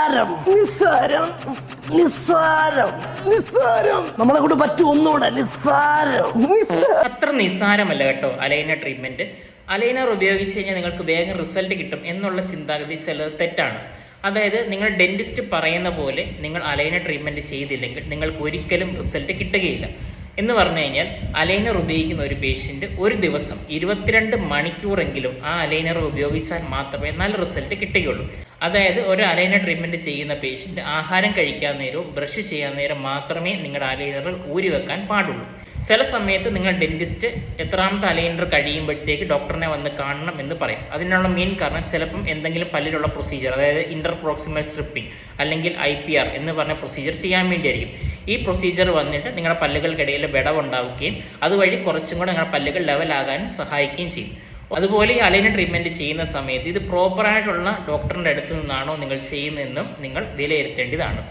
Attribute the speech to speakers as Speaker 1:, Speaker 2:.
Speaker 1: നിസ്സാരം നിസ്സാരം നിസ്സാരം നിസ്സാരം നമ്മളെ കൊണ്ട് പറ്റും ഒന്നുകൂടെ നിസ്സാരം
Speaker 2: അത്ര നിസ്സാരമല്ല കേട്ടോ അലൈനർ ട്രീറ്റ്മെന്റ്. അലൈനർ ഉപയോഗിച്ച് കഴിഞ്ഞാൽ നിങ്ങൾക്ക് വേഗം റിസൾട്ട് കിട്ടും എന്നുള്ള ചിന്താഗതി ചിലത് തെറ്റാണ്. അതായത് നിങ്ങൾ ഡെന്റിസ്റ്റ് പറയുന്ന പോലെ നിങ്ങൾ അലൈനർ ട്രീറ്റ്മെന്റ് ചെയ്തില്ലെങ്കിൽ നിങ്ങൾക്ക് ഒരിക്കലും റിസൾട്ട് കിട്ടുകയില്ല. എന്ന് പറഞ്ഞു കഴിഞ്ഞാൽ അലൈനർ ഉപയോഗിക്കുന്ന ഒരു പേഷ്യൻ്റ് ഒരു ദിവസം 22 മണിക്കൂറെങ്കിലും ആ അലൈനർ ഉപയോഗിച്ചാൽ മാത്രമേ നല്ല റിസൾട്ട് കിട്ടുകയുള്ളൂ. അതായത് ഒരു അലൈനർ ട്രീറ്റ്മെൻറ്റ് ചെയ്യുന്ന പേഷ്യൻ്റ് ആഹാരം കഴിക്കാൻ നേരവും ബ്രഷ് ചെയ്യാൻ നേരം മാത്രമേ നിങ്ങളുടെ അലൈനർ ഊരി വെക്കാൻ പാടുള്ളൂ. ചില സമയത്ത് നിങ്ങൾ ഡെന്റിസ്റ്റ് എത്രാമത്തെ അലൈനർ കഴിയുമ്പോഴത്തേക്ക് ഡോക്ടറിനെ വന്ന് കാണണം എന്ന് പറയും. അതിനുള്ള മെയിൻ കാരണം ചിലപ്പം എന്തെങ്കിലും പല്ലിലുള്ള പ്രൊസീജിയർ, അതായത് ഇന്റർ പ്രോക്സിമൽ സ്ട്രിപ്പിംഗ് അല്ലെങ്കിൽ IPR എന്ന് പറഞ്ഞ പ്രൊസീജിയർ ചെയ്യാൻ വേണ്ടിയായിരിക്കും. ഈ പ്രൊസീജിയർ വന്നിട്ട് നിങ്ങളുടെ പല്ലുകൾക്കിടയിൽ വിടവുണ്ടാവുകയും അതുവഴി കുറച്ചും കൂടെ നിങ്ങളുടെ പല്ലുകൾ ലെവലാകാനും സഹായിക്കുകയും ചെയ്യും. അതുപോലെ ഈ അലൈനർ ട്രീറ്റ്മെൻറ്റ് ചെയ്യുന്ന സമയത്ത് ഇത് പ്രോപ്പറായിട്ടുള്ള ഡോക്ടറിൻ്റെ അടുത്ത് നിന്നാണോ നിങ്ങൾ ചെയ്യുന്നതെന്നും നിങ്ങൾ വിലയിരുത്തേണ്ടതാണ്.